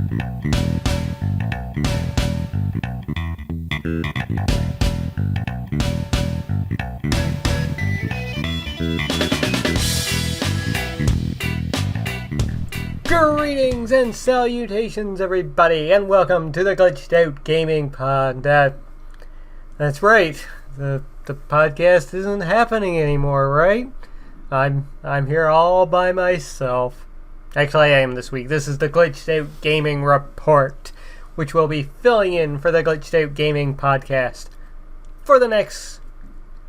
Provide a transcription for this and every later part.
Greetings and salutations, everybody, and welcome to the Glitched Out Gaming Pod. That's right, the podcast isn't happening anymore, right? I'm here all by myself. Actually, I am this week. This is the Glitched Out Gaming Report, which will be filling in for the Glitched Out Gaming Podcast for the next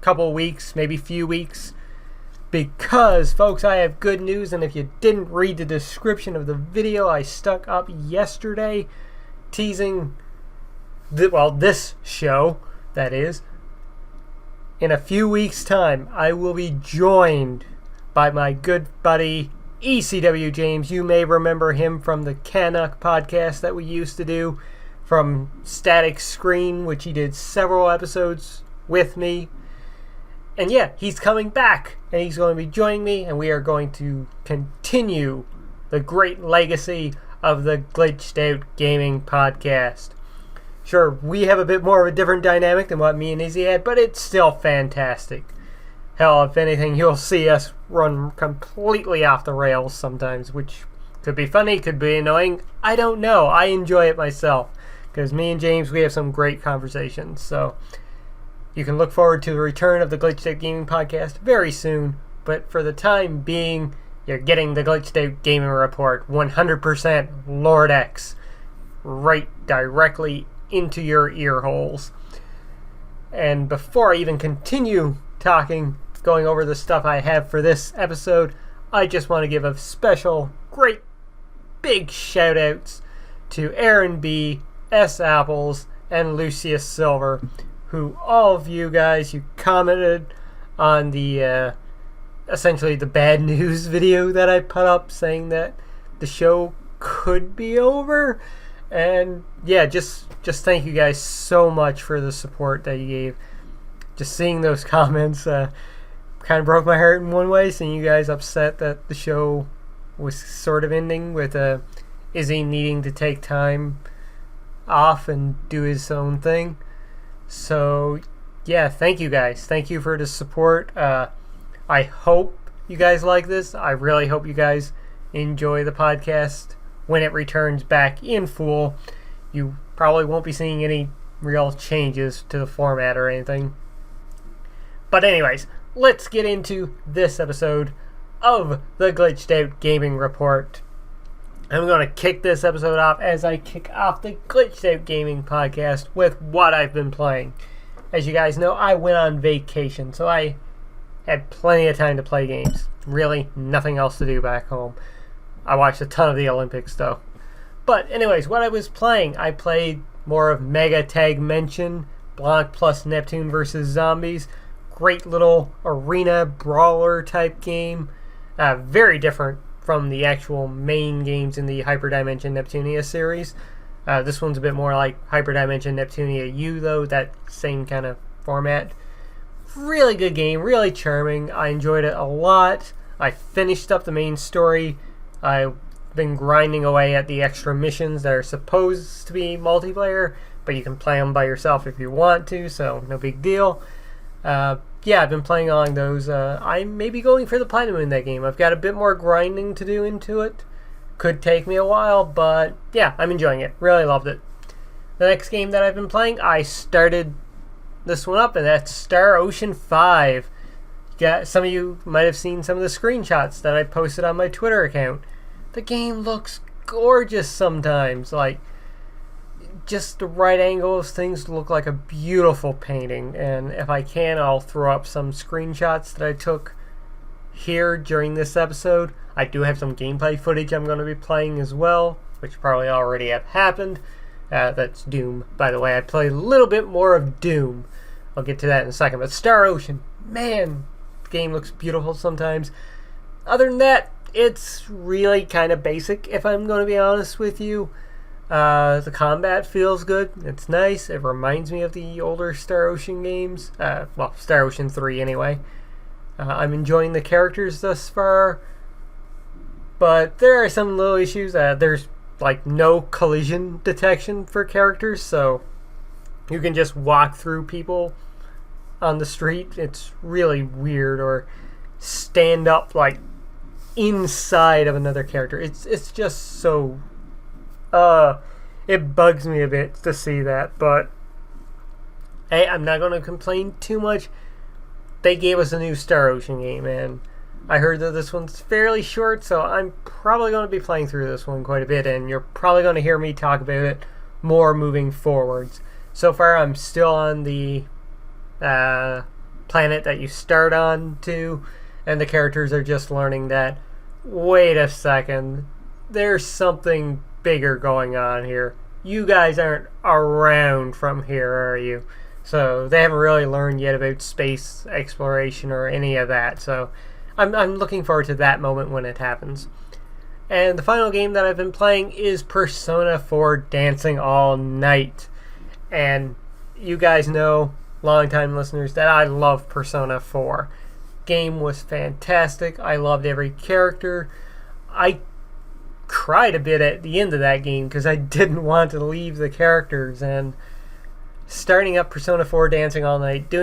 couple weeks, maybe few weeks. Because, folks, I have good news, and if you didn't read the description of the video I stuck up yesterday, teasing, this show, that is, in a few weeks' time, I will be joined by my good buddy, ECW James. You may remember him from the Canuck podcast that we used to do, from Static Screen, which he did several episodes with me. And yeah, he's coming back, and he's going to be joining me, and we are going to continue the great legacy of the Glitched Out Gaming Podcast. Sure, we have a bit more of a different dynamic than what me and Izzy had, but it's still fantastic. Hell, if anything, you'll see us run completely off the rails sometimes, which could be funny, could be annoying. I don't know. I enjoy it myself, because me and James, we have some great conversations, so you can look forward to the return of the Glitched Out Gaming Podcast very soon, but for the time being, you're getting the Glitched Out Gaming Report 100% Lord X right directly into your ear holes. And before I even continue going over the stuff I have for this episode, I just want to give a special, great, big shout-outs to Aaron B., S. Apples, and Lucius Silver, who all of you guys, you commented on the, essentially the bad news video that I put up saying that the show could be over. And yeah, just thank you guys so much for the support that you gave. Just seeing those comments kind of broke my heart in one way, seeing you guys upset that the show was sort of ending with Izzy needing to take time off and do his own thing. So, yeah, thank you guys. Thank you for the support. I hope you guys like this. I really hope you guys enjoy the podcast when it returns back in full. You probably won't be seeing any real changes to the format or anything. But anyways, let's get into this episode of the Glitched Out Gaming Report. I'm going to kick this episode off as I kick off the Glitched Out Gaming Podcast with what I've been playing. As you guys know, I went on vacation, so I had plenty of time to play games. Really, nothing else to do back home. I watched a ton of the Olympics, though. But anyways, what I was playing, I played more of Mega Tag Mention, Blanc plus Neptune vs. Zombies. Great little arena brawler type game. Very different from the actual main games in the Hyperdimension Neptunia series. This one's a bit more like Hyperdimension Neptunia U, though, that same kind of format. Really good game, really charming. I enjoyed it a lot. I finished up the main story. I've been grinding away at the extra missions that are supposed to be multiplayer, but you can play them by yourself if you want to, so no big deal. Yeah, I've been playing along those. I may be going for the platinum in that game. I've got a bit more grinding to do into it. Could take me a while, but yeah, I'm enjoying it. Really loved it. The next game that I've been playing, I started this one up, and that's Star Ocean 5. Some of you might have seen some of the screenshots that I posted on my Twitter account. The game looks gorgeous sometimes. Like, just the right angles, things look like a beautiful painting. And if I can, I'll throw up some screenshots that I took here during this episode. I do have some gameplay footage I'm going to be playing as well, which probably already have happened. That's Doom, by the way. I played a little bit more of Doom. I'll get to that in a second. But Star Ocean, man, the game looks beautiful sometimes. Other than that, it's really kind of basic, if I'm going to be honest with you. The combat feels good. It's nice. It reminds me of the older Star Ocean games. Well, Star Ocean 3 anyway. I'm enjoying the characters thus far. But there are some little issues. There's like no collision detection for characters, so you can just walk through people on the street. It's really weird, or stand up like inside of another character. It's just so it bugs me a bit to see that, but hey, I'm not going to complain too much. They gave us a new Star Ocean game, and I heard that this one's fairly short, so I'm probably going to be playing through this one quite a bit, and you're probably going to hear me talk about it more moving forwards. So far, I'm still on the planet that you start on to, and the characters are just learning that, wait a second, there's something bigger going on here. You guys aren't around from here, are you? So they haven't really learned yet about space exploration or any of that, so I'm looking forward to that moment when it happens. And the final game that I've been playing is Persona 4 Dancing All Night. And you guys know, longtime listeners, that I love Persona 4. Game was fantastic. I loved every character. I cried a bit at the end of that game because I didn't want to leave the characters. And starting up Persona 4 Dancing All Night,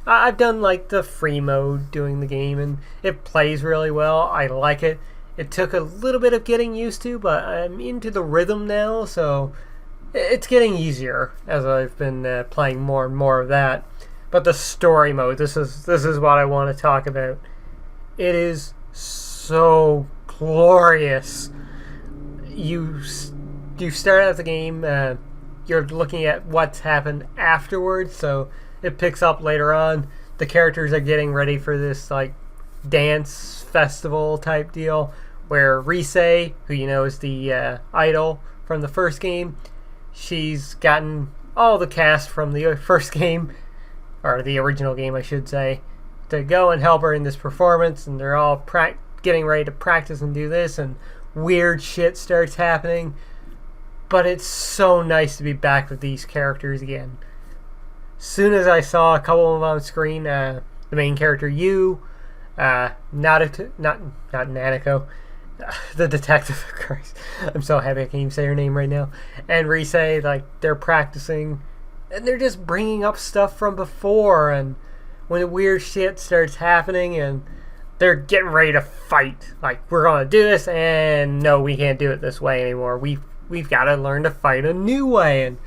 I've done like the free mode doing the game, and it plays really well. I like it. It took a little bit of getting used to, but I'm into the rhythm now, so it's getting easier as I've been playing more and more of that. But the story mode, this is what I want to talk about. It is so glorious. You start out the game, you're looking at what's happened afterwards, so it picks up later on. The characters are getting ready for this like dance festival type deal where Rise, who you know is the idol from the first game, she's gotten all the cast from the first game, or the original game I should say, to go and help her in this performance, and they're all getting ready to practice and do this, and weird shit starts happening. But it's so nice to be back with these characters again. Soon as I saw a couple of them on screen, the main character not Nanako, the detective, of course. I'm so happy I can't even say her name right now. And Rise, like, they're practicing, and they're just bringing up stuff from before, and when the weird shit starts happening, and they're getting ready to fight. Like, we're gonna do this, and no, we can't do it this way anymore. We've got to learn to fight a new way, and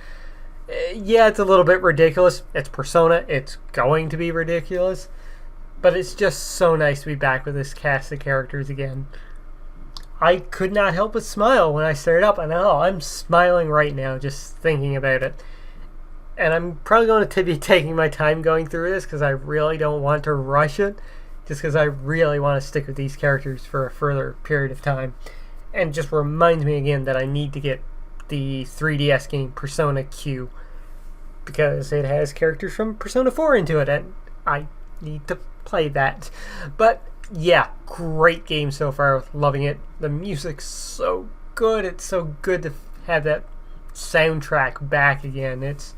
yeah, it's a little bit ridiculous. It's Persona. It's going to be ridiculous. But it's just so nice to be back with this cast of characters again. I could not help but smile when I started up. And I'm smiling right now just thinking about it. And I'm probably going to be taking my time going through this because I really don't want to rush it. Just because I really want to stick with these characters for a further period of time. And just reminds me again that I need to get the 3DS game Persona Q, because it has characters from Persona 4 into it, and I need to play that. But yeah, great game so far. Loving it. The music's so good. It's so good to have that soundtrack back again. It's,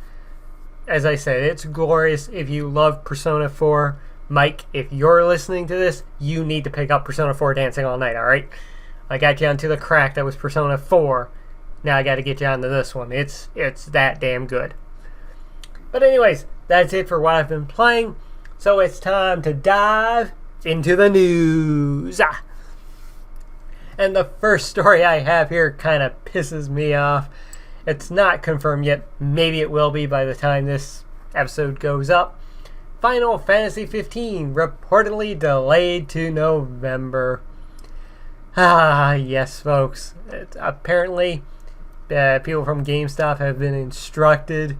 as I said, it's glorious. If you love Persona 4, Mike, if you're listening to this, you need to pick up Persona 4 Dancing All Night, alright? I got you onto the crack that was Persona 4. Now I got to get you onto this one. It's that damn good. But anyways, that's it for what I've been playing. So it's time to dive into the news. And the first story I have here kind of pisses me off. It's not confirmed yet. Maybe it will be by the time this episode goes up. Final Fantasy 15 reportedly delayed to November. Yes, folks. Apparently, people from GameStop have been instructed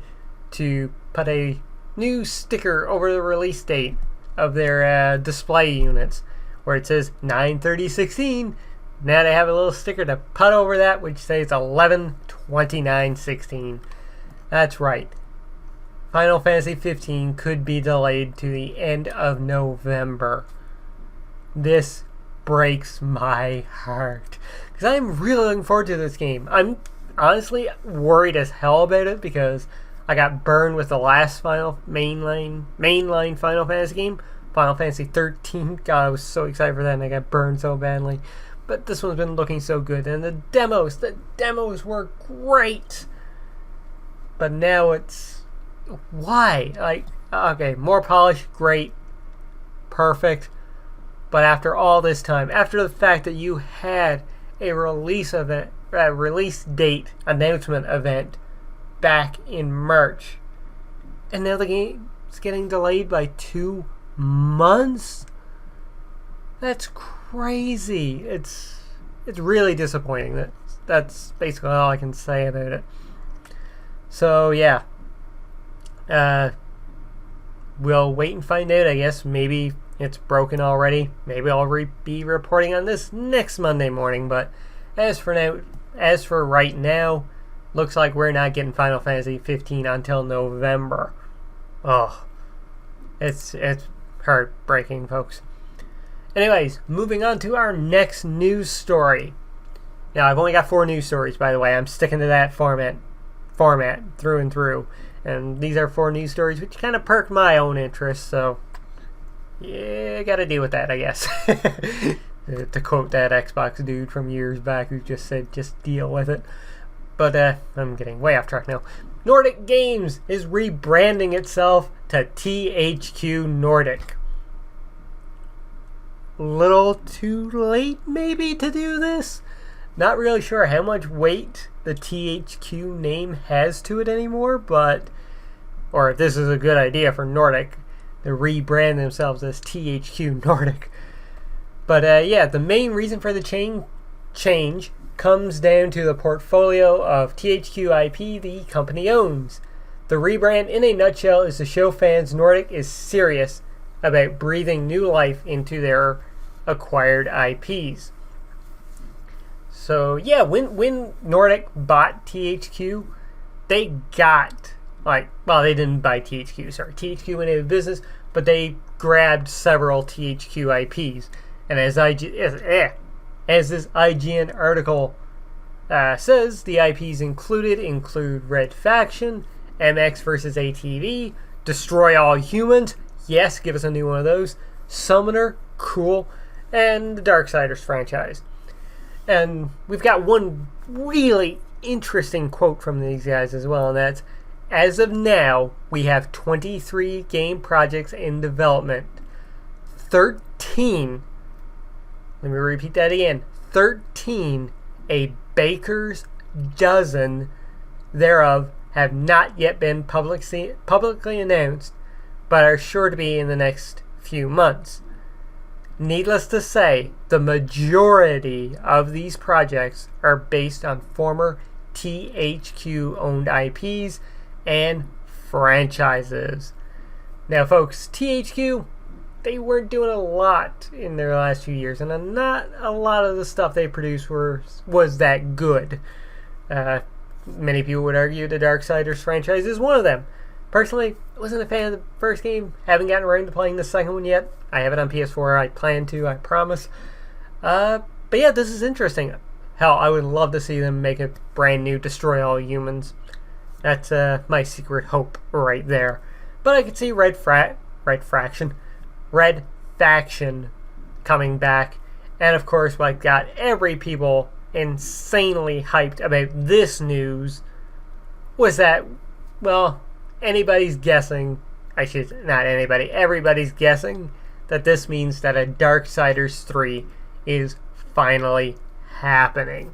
to put a new sticker over the release date of their display units, where it says 9/30/16. Now they have a little sticker to put over that, which says 11/29/16. That's right. Final Fantasy 15 could be delayed to the end of November. This breaks my heart, because I'm really looking forward to this game. I'm honestly worried as hell about it because I got burned with the last mainline Final Fantasy game, Final Fantasy 13. God, I was so excited for that, and I got burned so badly. but this one's been looking so good. And the demos were great. But now it's... Why? Like, okay, more polish, great, perfect. But after all this time, after the fact that you had a release date announcement event back in March, and now the game's getting delayed by 2 months? That's crazy. It's really disappointing. That's basically all I can say about it. So yeah, we'll wait and find out. I guess maybe it's broken already. Maybe I'll be reporting on this next Monday morning. But as for right now, looks like we're not getting Final Fantasy 15 until November. Oh, it's heartbreaking, folks. Anyways, moving on to our next news story. Now, I've only got 4 news stories, by the way. I'm sticking to that format through and through. And these are 4 news stories, which kind of perked my own interest, so yeah, gotta deal with that, I guess. To quote that Xbox dude from years back who just said, just deal with it. But I'm getting way off track now. Nordic Games is rebranding itself to THQ Nordic. Little too late, maybe, to do this? Not really sure how much weight the THQ name has to it anymore, or if this is a good idea for Nordic to rebrand themselves as THQ Nordic. But yeah, the main reason for the change comes down to the portfolio of THQ IP the company owns. The rebrand, in a nutshell, is to show fans Nordic is serious about breathing new life into their acquired IPs. So yeah, when Nordic bought THQ, they got, they didn't buy THQ, sorry. THQ went out of business, but they grabbed several THQ IPs. And as this IGN article says, the IPs include Red Faction, MX vs. ATV, Destroy All Humans, yes, give us a new one of those, Summoner, cool, and the Darksiders franchise. And we've got one really interesting quote from these guys as well, and that's, as of now, we have 23 game projects in development. 13, let me repeat that again, 13, a baker's dozen thereof, have not yet been publicly announced, but are sure to be in the next few months. Needless to say, the majority of these projects are based on former THQ-owned IPs and franchises. Now, folks, THQ, they weren't doing a lot in their last few years, and not a lot of the stuff they produced was that good. Many people would argue the Darksiders franchise is one of them. Personally, I wasn't a fan of the first game. Haven't gotten around to playing the second one yet. I have it on PS4. I plan to, I promise. But yeah, this is interesting. Hell, I would love to see them make a brand new Destroy All Humans. That's my secret hope right there. But I could see Red Faction coming back. And of course, what got every people insanely hyped about this news was that, well, everybody's guessing that this means that a Darksiders 3 is finally happening.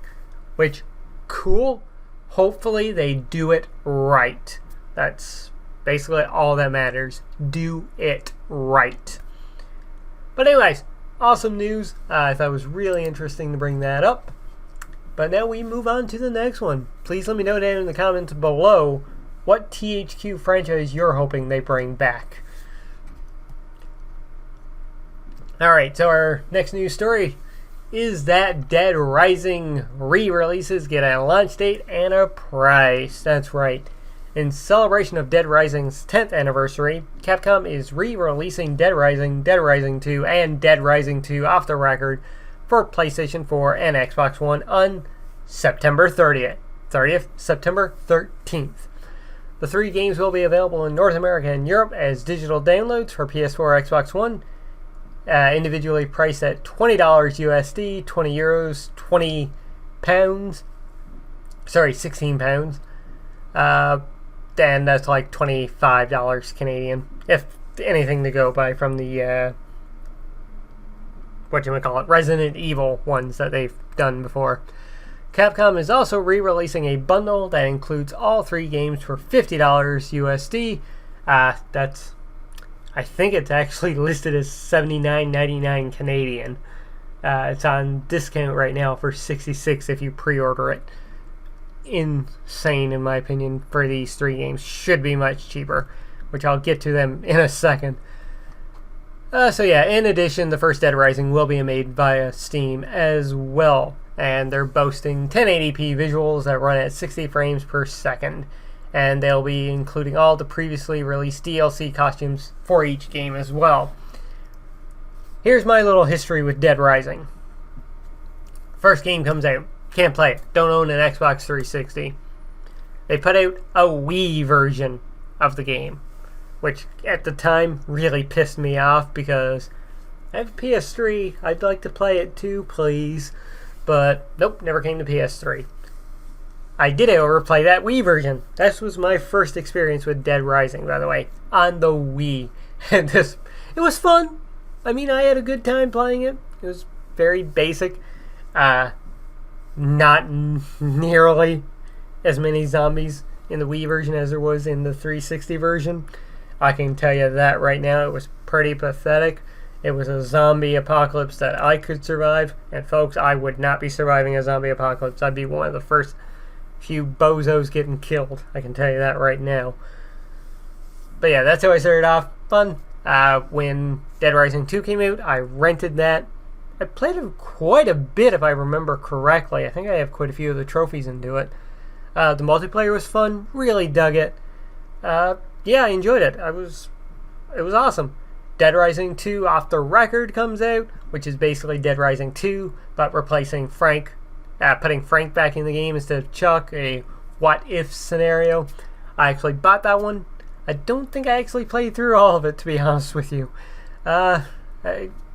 Which, cool. Hopefully they do it right. That's basically all that matters. Do it right. But anyways, awesome news. I thought it was really interesting to bring that up. But now we move on to the next one. Please let me know down in the comments below what THQ franchise you're hoping they bring back. Alright, so our next news story is that Dead Rising re-releases get a launch date and a price. That's right. In celebration of Dead Rising's 10th anniversary, Capcom is re-releasing Dead Rising, Dead Rising 2, and Dead Rising 2 off the record for PlayStation 4 and Xbox One on September 30th. September 13th. The 3 games will be available in North America and Europe as digital downloads for PS4 or Xbox One, individually priced at $20 USD, 20 euros, 20 pounds. Sorry, 16 pounds. Then that's like $25 Canadian, if anything to go by from the Resident Evil ones that they've done before. Capcom is also re-releasing a bundle that includes all 3 games for $50 USD. I think it's actually listed as $79.99 Canadian. It's on discount right now for $66 if you pre-order it. Insane, in my opinion, for these 3 games. Should be much cheaper, which I'll get to them in a second. So yeah, in addition, the first Dead Rising will be made via Steam as well, and they're boasting 1080p visuals that run at 60 frames per second, and they'll be including all the previously released DLC costumes for each game as well. Here's my little history with Dead Rising. First game comes out, can't play it, don't own an Xbox 360. They put out a Wii version of the game, which at the time really pissed me off because I have a PS3, I'd like to play it too, please. But nope, never came to PS3. I did however play that Wii version. This was my first experience with Dead Rising, by the way, on the Wii. And it was fun. I mean, I had a good time playing it. It was very basic. Not nearly as many zombies in the Wii version as there was in the 360 version. I can tell you that right now. It was pretty pathetic. It was a zombie apocalypse that I could survive. And folks, I would not be surviving a zombie apocalypse. I'd be one of the first few bozos getting killed. I can tell you that right now. But yeah, that's how I started off. Fun. When Dead Rising 2 came out, I rented that. I played it quite a bit if I remember correctly. I think I have quite a few of the trophies into it. The multiplayer was fun. Really dug it. Yeah, I enjoyed it. It was awesome. Dead Rising 2 Off the Record comes out, which is basically Dead Rising 2, but replacing Frank, putting Frank back in the game instead of Chuck, a what-if scenario. I actually bought that one. I don't think I actually played through all of it, to be honest with you. I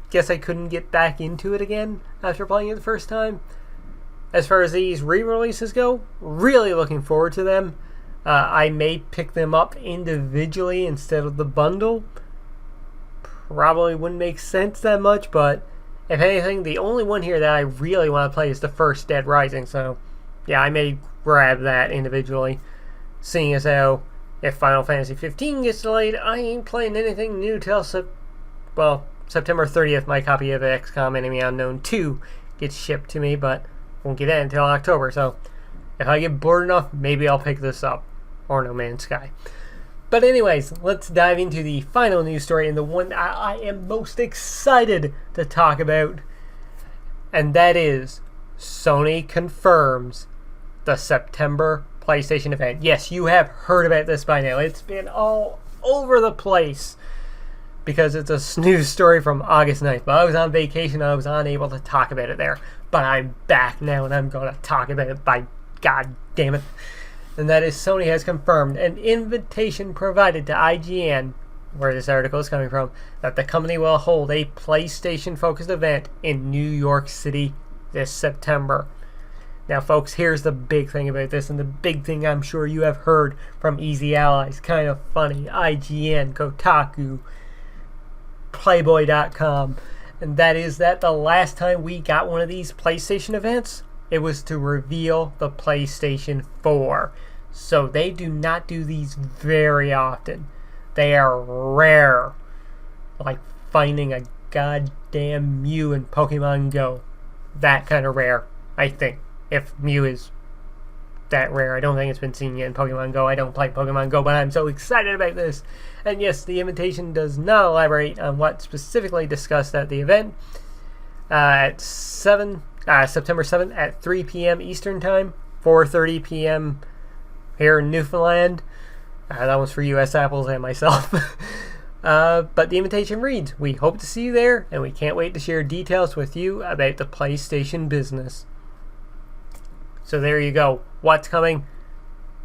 guess I couldn't get back into it again after playing it the first time. As far as these re-releases go, really looking forward to them. I may pick them up individually instead of the bundle. Probably wouldn't make sense that much, but if anything, the only one here that I really want to play is the first Dead Rising, so yeah, I may grab that individually. Seeing as how, if Final Fantasy 15 gets delayed, I ain't playing anything new till September 30th, my copy of XCOM Enemy Unknown 2 gets shipped to me, but won't get it until October, so if I get bored enough, maybe I'll pick this up. Or No Man's Sky. But anyways, let's dive into the final news story, and the one I am most excited to talk about, and that is Sony confirms the September PlayStation event. Yes, you have heard about this by now. It's been all over the place because it's a news story from August 9th. But I was on vacation, I was unable to talk about it there. But I'm back now, and I'm going to talk about it, by God damn it. And that is Sony has confirmed an invitation provided to IGN, where this article is coming from, that the company will hold a PlayStation-focused event in New York City this September. Now, folks, here's the big thing about this, and the big thing I'm sure you have heard from Easy Allies, Kind of Funny, IGN, Kotaku, Playboy.com, and that is that the last time we got one of these PlayStation events, it was to reveal the PlayStation 4. So they do not do these very often. They are rare. Like finding a goddamn Mew in Pokemon Go. That kind of rare, I think. If Mew is that rare. I don't think it's been seen yet in Pokemon Go. I don't play Pokemon Go, but I'm so excited about this. And yes, the invitation does not elaborate on what specifically discussed at the event. At September 7th at 3 p.m. Eastern Time, 4:30 p.m. here in Newfoundland. That one's for US Apples and myself. But the invitation reads, "We hope to see you there, and we can't wait to share details with you about the PlayStation business." So there you go. What's coming?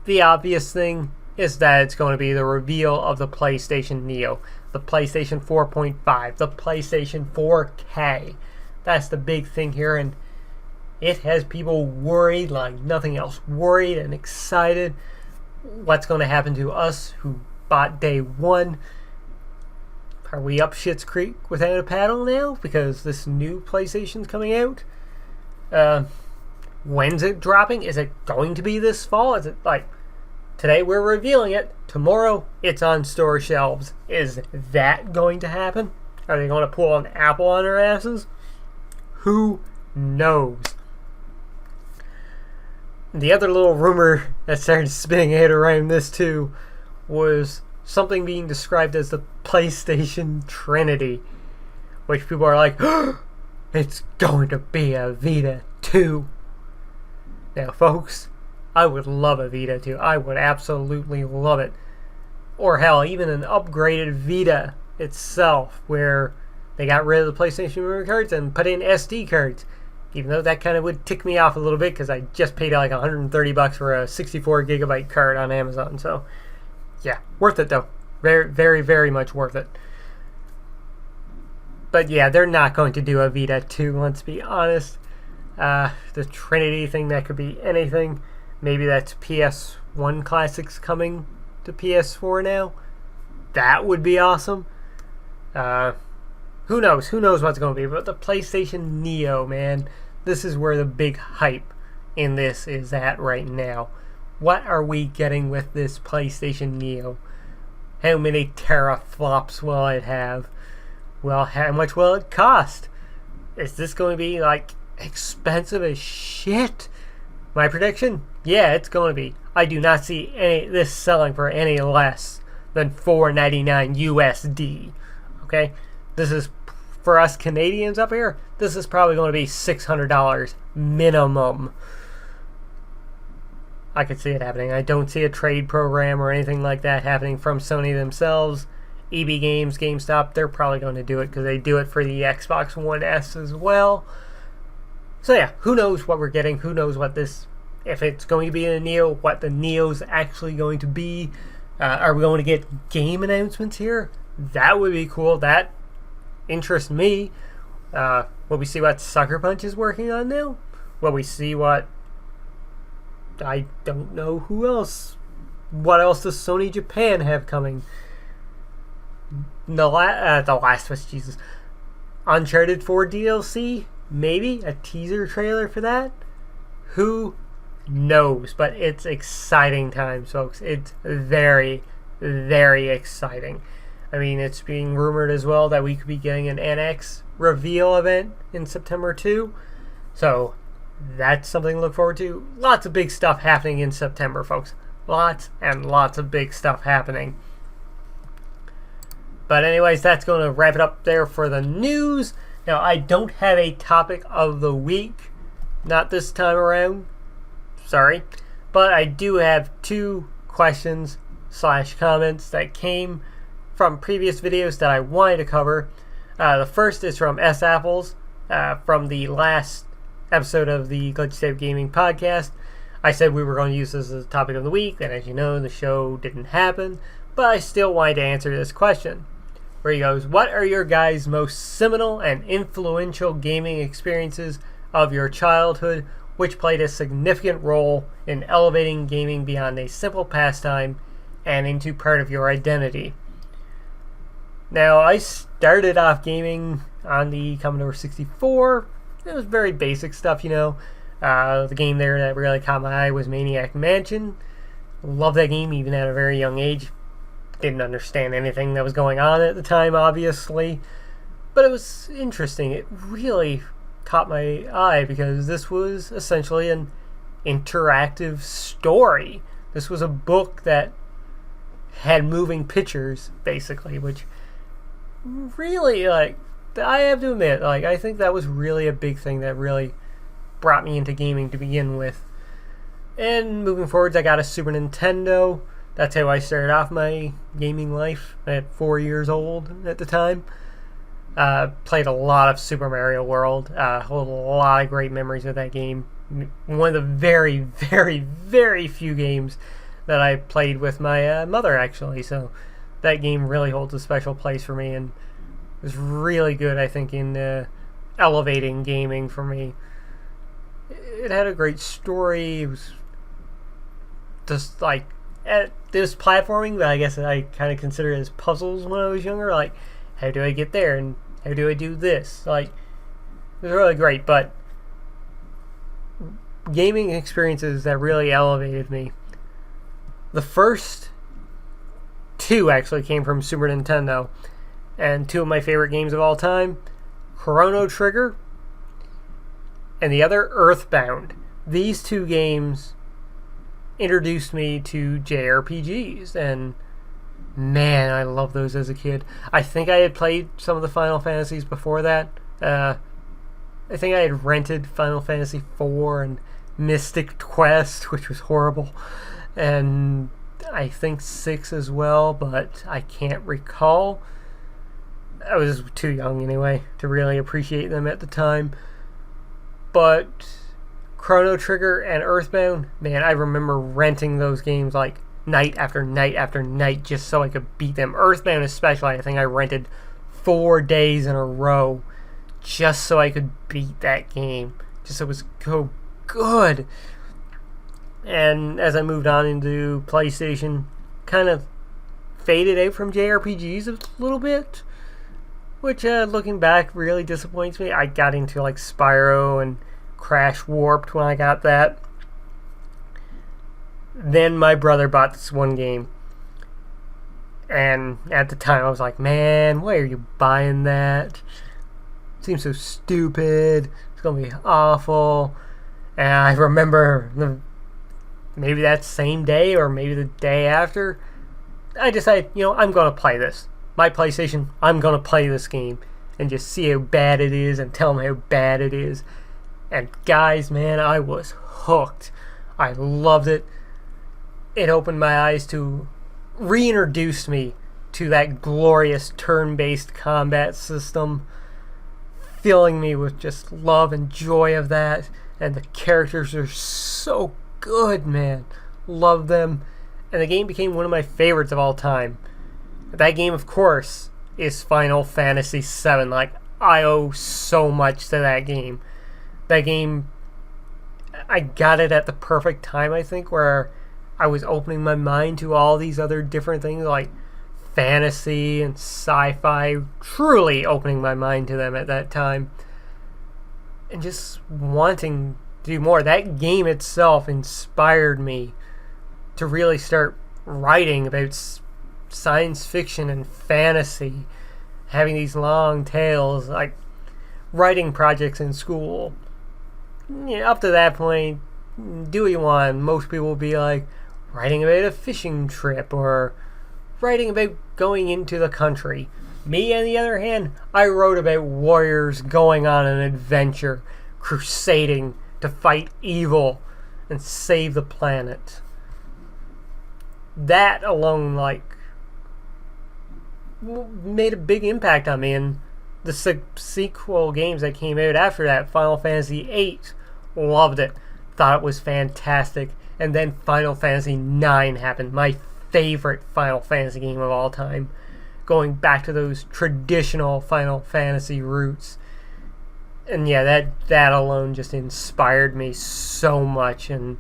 The obvious thing is that it's going to be the reveal of the PlayStation Neo. the PlayStation 4.5, the PlayStation 4K. That's the big thing here, and it has people worried like nothing else. Worried and excited. What's going to happen to us who bought day one? Are we up Shit's Creek without a paddle now because this new PlayStation's coming out? When's it dropping? Is it going to be this fall? Is it like today we're revealing it, tomorrow it's on store shelves? Is that going to happen? Are they going to pull an Apple on our asses? Who knows? The other little rumor that started spinning out around this too was something being described as the PlayStation Trinity, which people are like, oh, it's going to be a Vita 2. Now, folks, I would love a Vita 2. I would absolutely love it. Or hell, even an upgraded Vita itself, where they got rid of the PlayStation memory cards and put in SD cards. Even though that kind of would tick me off a little bit because I just paid like $130 for a 64 gigabyte card on Amazon. So, yeah, worth it though. Very, very, very much worth it. But yeah, they're not going to do a Vita 2, let's be honest. The Trinity thing, that could be anything. Maybe that's PS1 classics coming to PS4 now. That would be awesome. Who knows? Who knows what's going to be? But the PlayStation Neo, man, this is where the big hype in this is at right now. What are we getting with this PlayStation Neo? How many teraflops will it have? Well, how much will it cost? Is this going to be, like, expensive as shit? My prediction? Yeah, it's going to be. I do not see this selling for any less than $4.99 USD. Okay? This is, for us Canadians up here, this is probably going to be $600 minimum. I could see it happening. I don't see a trade program or anything like that happening from Sony themselves. EB Games, GameStop, they're probably going to do it because they do it for the Xbox One S as well. So yeah, who knows what we're getting? Who knows what this, if it's going to be a Neo, what the Neo's actually going to be? Are we going to get game announcements here? That would be cool. That interests me. Will we see what Sucker Punch is working on now? Will we see what... I don't know who else. What else does Sony Japan have coming? The Last of Us, Jesus. Uncharted 4 DLC? Maybe? A teaser trailer for that? Who knows? But it's exciting times, folks. It's very, very exciting. I mean, it's being rumored as well that we could be getting an NX reveal event in September too. So, that's something to look forward to. Lots of big stuff happening in September, folks. Lots and lots of big stuff happening. But anyways, that's going to wrap it up there for the news. Now, I don't have a topic of the week. Not this time around. Sorry. But I do have 2 questions / comments that came from previous videos that I wanted to cover. The first is from S. Apples from the last episode of the Glitched Out Gaming podcast. I said we were going to use this as a topic of the week, and as you know, the show didn't happen, but I still wanted to answer this question. Where he goes, what are your guys' most seminal and influential gaming experiences of your childhood, which played a significant role in elevating gaming beyond a simple pastime and into part of your identity? Now, I started off gaming on the Commodore 64. It was very basic stuff, you know. The game there that really caught my eye was Maniac Mansion. Loved that game even at a very young age. Didn't understand anything that was going on at the time, obviously. But it was interesting. It really caught my eye because this was essentially an interactive story. This was a book that had moving pictures, basically, which really, like, I have to admit, like, I think that was really a big thing that really brought me into gaming to begin with. And moving forwards, I got a Super Nintendo. That's how I started off my gaming life at 4 years old at the time. Played a lot of Super Mario World. A lot of great memories of that game. One of the very, very, very few games that I played with my mother, actually. So that game really holds a special place for me and was really good, I think, in elevating gaming for me. It had a great story. It was just like this platforming, but I guess I kind of consider it as puzzles when I was younger. Like, how do I get there and how do I do this? Like, it was really great, but gaming experiences that really elevated me. The first two actually came from Super Nintendo, and two of my favorite games of all time, Chrono Trigger and the other Earthbound. These two games introduced me to JRPGs, and man, I loved those as a kid. I think I had played some of the Final Fantasies before that. I think I had rented Final Fantasy IV and Mystic Quest, which was horrible, and I think 6 as well, but I can't recall. I was too young anyway to really appreciate them at the time. But Chrono Trigger and Earthbound, man, I remember renting those games like night after night after night just so I could beat them. Earthbound especially, I think I rented 4 days in a row just so I could beat that game. Just so it was so good. And as I moved on into PlayStation, kind of faded out from JRPGs a little bit, which looking back really disappoints me. I got into like Spyro and Crash Warped when I got that. Then my brother bought this one game, and at the time I was like, man, why are you buying that? It seems so stupid. It's gonna be awful. And I remember maybe that same day or maybe the day after, I decided, I'm gonna play this. My PlayStation, I'm gonna play this game and just see how bad it is and tell them how bad it is. And guys, man, I was hooked. I loved it. It opened my eyes to, reintroduced me to that glorious turn-based combat system, filling me with just love and joy of that. And the characters are so good, man. Love them. And the game became one of my favorites of all time. That game, of course, is Final Fantasy VII. Like, I owe so much to that game. That game, I got it at the perfect time, I think, where I was opening my mind to all these other different things like fantasy and sci-fi, truly opening my mind to them at that time. And just wanting to do more. That game itself inspired me to really start writing about science fiction and fantasy, having these long tales, like writing projects in school. Up to that point, do what you want. Most people will be like writing about a fishing trip or writing about going into the country. Me, on the other hand, I wrote about warriors going on an adventure, crusading to fight evil and save the planet. That alone, made a big impact on me, and the sequel games that came out after that, Final Fantasy VIII, loved it, thought it was fantastic, and then Final Fantasy IX happened, my favorite Final Fantasy game of all time, going back to those traditional Final Fantasy roots. And yeah, that alone just inspired me so much, and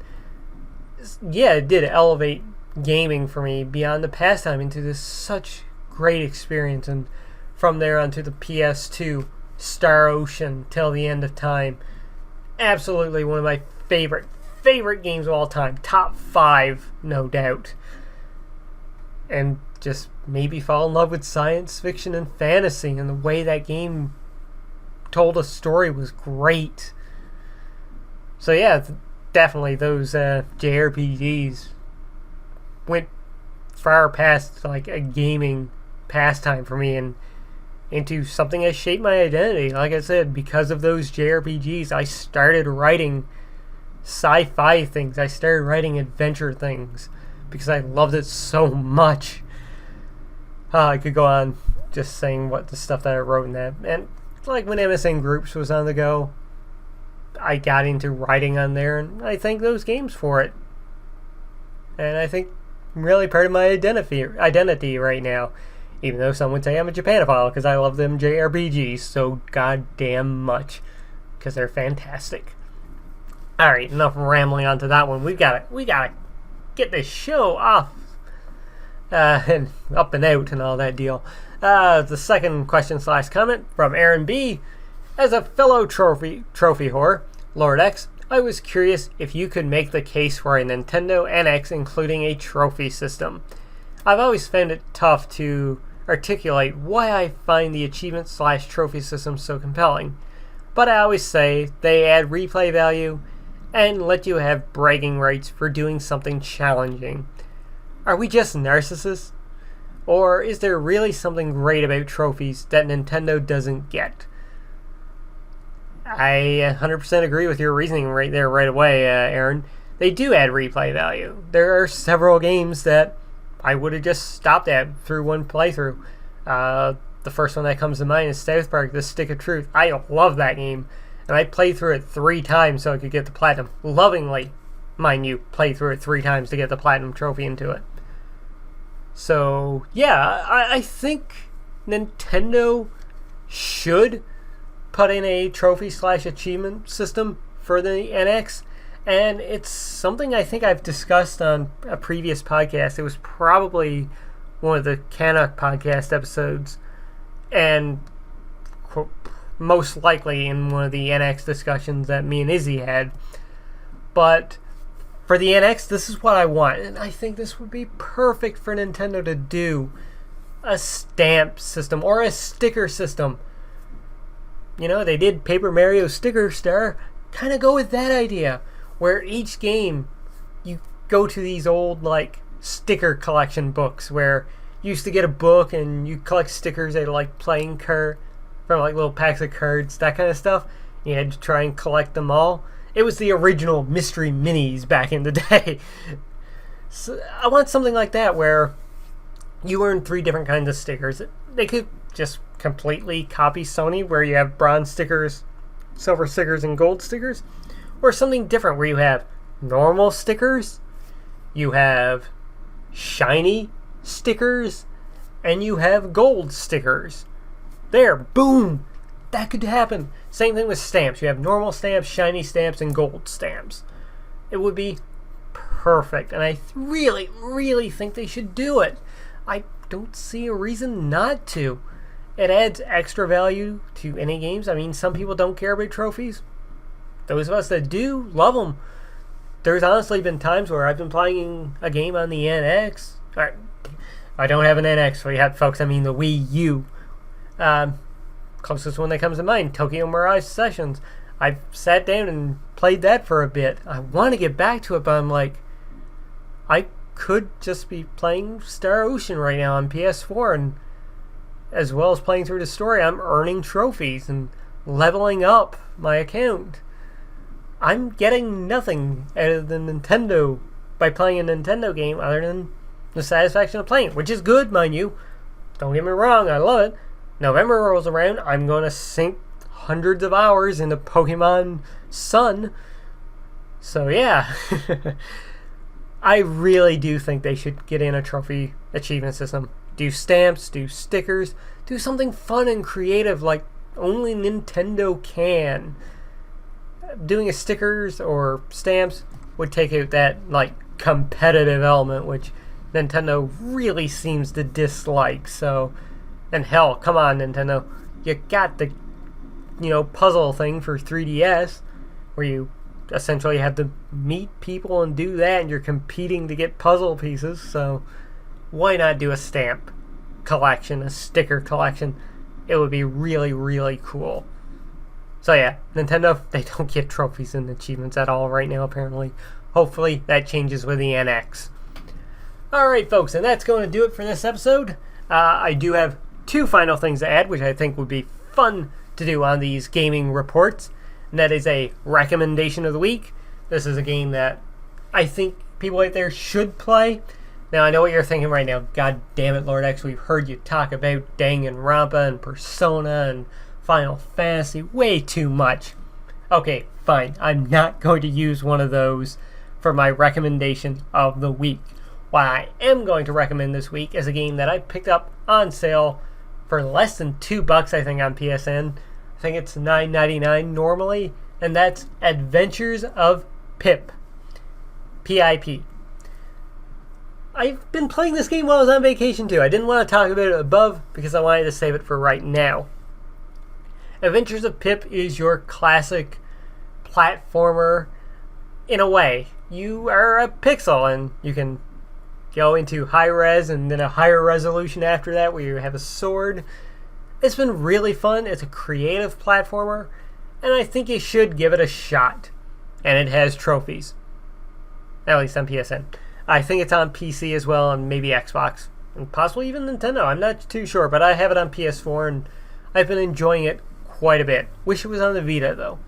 yeah, it did elevate gaming for me beyond the pastime into this such great experience. And from there onto the PS2, Star Ocean, till the end of time, absolutely one of my favorite games of all time, top 5 no doubt. And just made me fall in love with science fiction and fantasy, and the way that game told a story was great. So yeah, definitely those JRPGs went far past like a gaming pastime for me and into something that shaped my identity. Like I said, because of those JRPGs, I started writing sci-fi things. I started writing adventure things because I loved it so much. I could go on just saying what the stuff that I wrote in that. And like when MSN Groups was on the go, I got into writing on there, and I thank those games for it. And I think really part of my identity right now. Even though some would say I'm a Japanophile because I love them JRPGs so goddamn much. Because they're fantastic. Alright, enough rambling onto that one. We gotta get this show off and up and out and all that deal. The second question / comment from Aaron B. As a fellow trophy whore, Lord X, I was curious if you could make the case for a Nintendo NX including a trophy system. I've always found it tough to articulate why I find the achievement / trophy system so compelling. But I always say they add replay value and let you have bragging rights for doing something challenging. Are we just narcissists? Or is there really something great about trophies that Nintendo doesn't get? I 100% agree with your reasoning right there right away, Aaron. They do add replay value. There are several games that I would have just stopped at through one playthrough. The first one that comes to mind is South Park, The Stick of Truth. I love that game, and I played through it 3 times so I could get the platinum. Lovingly, mind you, played through it 3 times to get the platinum trophy into it. So, yeah, I think Nintendo should put in a trophy / achievement system for the NX, and it's something I think I've discussed on a previous podcast. It was probably one of the Canuck podcast episodes, and most likely in one of the NX discussions that me and Izzy had. But for the NX, this is what I want, and I think this would be perfect for Nintendo to do. A stamp system or a sticker system. You know, they did Paper Mario Sticker Star. Kind of go with that idea, where each game you go to these old like sticker collection books where you used to get a book and you collect stickers at like playing card from like little packs of cards, that kind of stuff. You had to try and collect them all. It was the original mystery minis back in the day. So I want something like that where you earn 3 different kinds of stickers. They could just completely copy Sony, where you have bronze stickers, silver stickers, and gold stickers, or something different where you have normal stickers, you have shiny stickers, and you have gold stickers. There, boom! That could happen. Same thing with stamps. You have normal stamps, shiny stamps, and gold stamps. It would be perfect, and I really, really think they should do it. I don't see a reason not to. It adds extra value to any games. I mean, some people don't care about trophies. Those of us that do, love them. There's honestly been times where I've been playing a game on the NX. I don't have an NX for you folks. I mean the Wii U. Closest one that comes to mind, Tokyo Mirage Sessions. I've sat down and played that for a bit. I want to get back to it, but I'm like, I could just be playing Star Ocean right now on PS4, and as well as playing through the story, I'm earning trophies and leveling up my account. I'm getting nothing out of the Nintendo by playing a Nintendo game other than the satisfaction of playing it, which is good, mind you. Don't get me wrong, I love it. November rolls around, I'm going to sink hundreds of hours into Pokemon Sun. So yeah, I really do think they should get in a trophy achievement system. Do stamps, do stickers, do something fun and creative like only Nintendo can. Doing a stickers or stamps would take out that like competitive element, which Nintendo really seems to dislike. So, and hell, come on, Nintendo, you got the puzzle thing for 3DS where you essentially have to meet people and do that, and you're competing to get puzzle pieces. So why not do a stamp collection, a sticker collection? It would be really, really cool. So yeah, Nintendo, they don't get trophies and achievements at all right now, apparently. Hopefully that changes with the NX. Alright folks, and that's going to do it for this episode. I do have 2 final things to add, which I think would be fun to do on these gaming reports. And that is a recommendation of the week. This is a game that I think people out there should play. Now, I know what you're thinking right now. God damn it, Lord X, we've heard you talk about Danganronpa and Persona and Final Fantasy way too much. Okay, fine. I'm not going to use one of those for my recommendation of the week. What I am going to recommend this week is a game that I picked up on sale for less than $2, I think, on PSN. I think it's $9.99 normally, and that's Adventures of Pip. P-I-P. I've been playing this game while I was on vacation too. I didn't want to talk about it above because I wanted to save it for right now. Adventures of Pip is your classic platformer in a way. You are a pixel and you can go into high res and then a higher resolution after that where you have a sword. It's been really fun. It's a creative platformer and I think you should give it a shot. And it has trophies. At least on PSN. I think it's on PC as well and maybe Xbox. And possibly even Nintendo. I'm not too sure, but I have it on PS4 and I've been enjoying it quite a bit. Wish it was on the Vita though.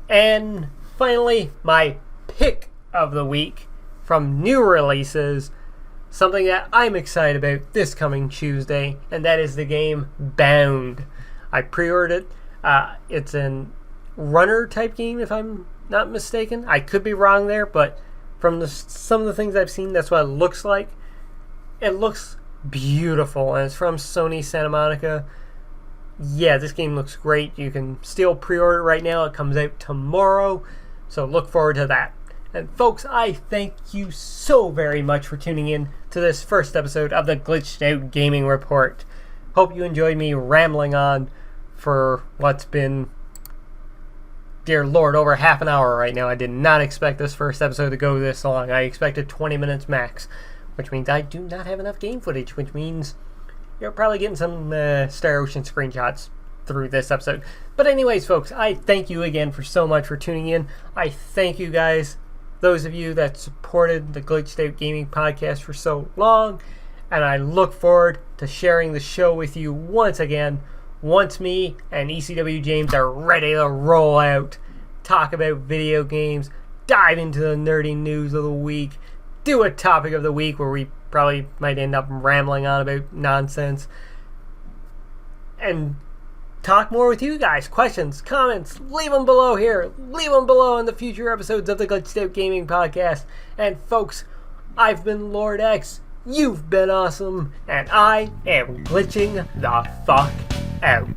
And finally, my pick of the week from new releases, something that I'm excited about this coming Tuesday, and that is the game Bound. I pre-ordered it. It's a runner type game if I'm not mistaken. I could be wrong there, but from some of the things I've seen, that's what it looks like. It looks beautiful, and it's from Sony Santa Monica. Yeah, this game looks great. You can still pre-order it right now. It comes out tomorrow, so look forward to that. And folks, I thank you so very much for tuning in to this first episode of the Glitched Out Gaming Report. Hope you enjoyed me rambling on for what's been, dear Lord, over half an hour right now. I did not expect this first episode to go this long. I expected 20 minutes max, which means I do not have enough game footage, which means you're probably getting some Star Ocean screenshots through this episode. But anyways, folks, I thank you again for so much for tuning in. I thank you guys, those of you that supported the Glitched Out Gaming Podcast for so long. And I look forward to sharing the show with you once again, once me and ECW James are ready to roll out, talk about video games, dive into the nerdy news of the week, do a topic of the week where we probably might end up rambling on about nonsense, and talk more with you guys. Questions, comments, leave them below here. Leave them below in the future episodes of the Glitched Out Gaming Podcast. And folks, I've been Lord X, you've been awesome, and I am glitching the fuck out.